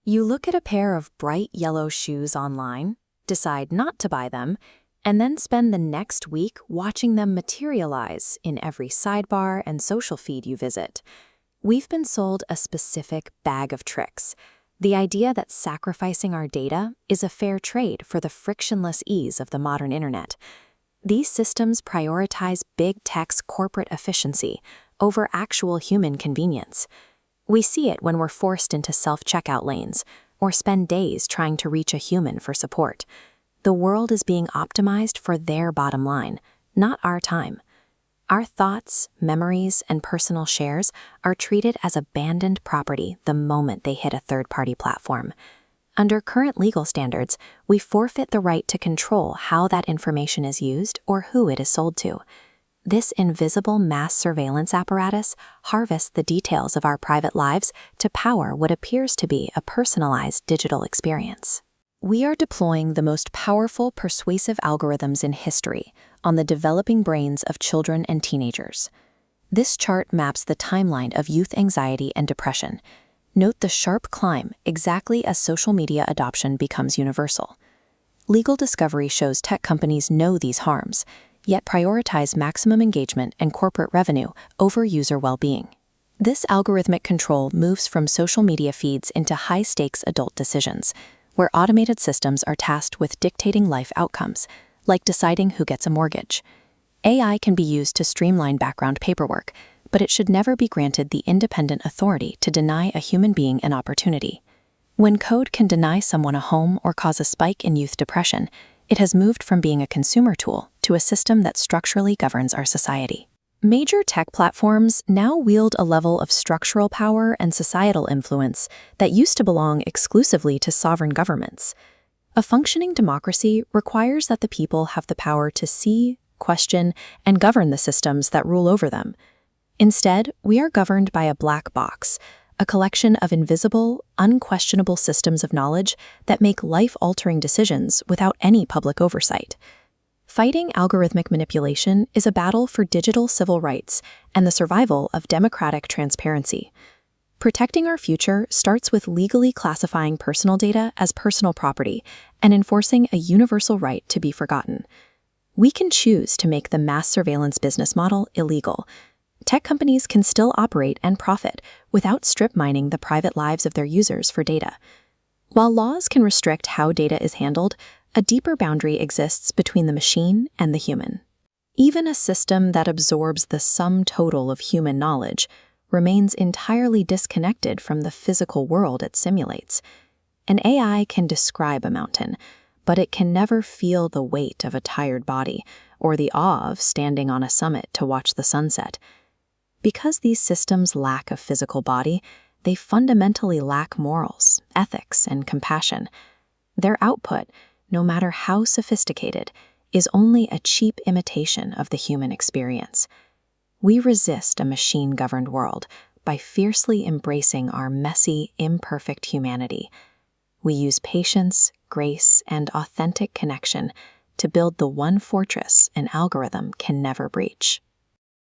You look at a pair of bright yellow shoes online, decide not to buy them, and then spend the next week watching them materialize in every sidebar and social feed you visit. We've been sold a specific bag of tricks. The idea that sacrificing our data is a fair trade for the frictionless ease of the modern internet. These systems prioritize big tech's corporate efficiency over actual human convenience. We see it when we're forced into self-checkout lanes or spend days trying to reach a human for support. The world is being optimized for their bottom line, not our time. Our thoughts, memories, and personal shares are treated as abandoned property the moment they hit a third-party platform. Under current legal standards, we forfeit the right to control how that information is used or who it is sold to. This invisible mass surveillance apparatus harvests the details of our private lives to power what appears to be a personalized digital experience. We are deploying the most powerful persuasive algorithms in history on the developing brains of children and teenagers. This chart maps the timeline of youth anxiety and depression. Note the sharp climb exactly as social media adoption becomes universal. Legal discovery shows tech companies know these harms, yet prioritize maximum engagement and corporate revenue over user well-being. This algorithmic control moves from social media feeds into high-stakes adult decisions, where automated systems are tasked with dictating life outcomes, like deciding who gets a mortgage. AI can be used to streamline background paperwork, but it should never be granted the independent authority to deny a human being an opportunity. When code can deny someone a home or cause a spike in youth depression, it has moved from being a consumer tool to a system that structurally governs our society. Major tech platforms now wield a level of structural power and societal influence that used to belong exclusively to sovereign governments. A functioning democracy requires that the people have the power to see, question, and govern the systems that rule over them. Instead, we are governed by a black box, a collection of invisible, unquestionable systems of knowledge that make life-altering decisions without any public oversight. Fighting algorithmic manipulation is a battle for digital civil rights and the survival of democratic transparency. Protecting our future starts with legally classifying personal data as personal property and enforcing a universal right to be forgotten. We can choose to make the mass surveillance business model illegal. Tech companies can still operate and profit without strip mining the private lives of their users for data. While laws can restrict how data is handled, a deeper boundary exists between the machine and the human. Even a system that absorbs the sum total of human knowledge remains entirely disconnected from the physical world it simulates. An AI can describe a mountain, but it can never feel the weight of a tired body or the awe of standing on a summit to watch the sunset. Because these systems lack a physical body, they fundamentally lack morals, ethics, and compassion. Their output, no matter how sophisticated, is only a cheap imitation of the human experience. We resist a machine-governed world by fiercely embracing our messy, imperfect humanity. We use patience, grace, and authentic connection to build the one fortress an algorithm can never breach.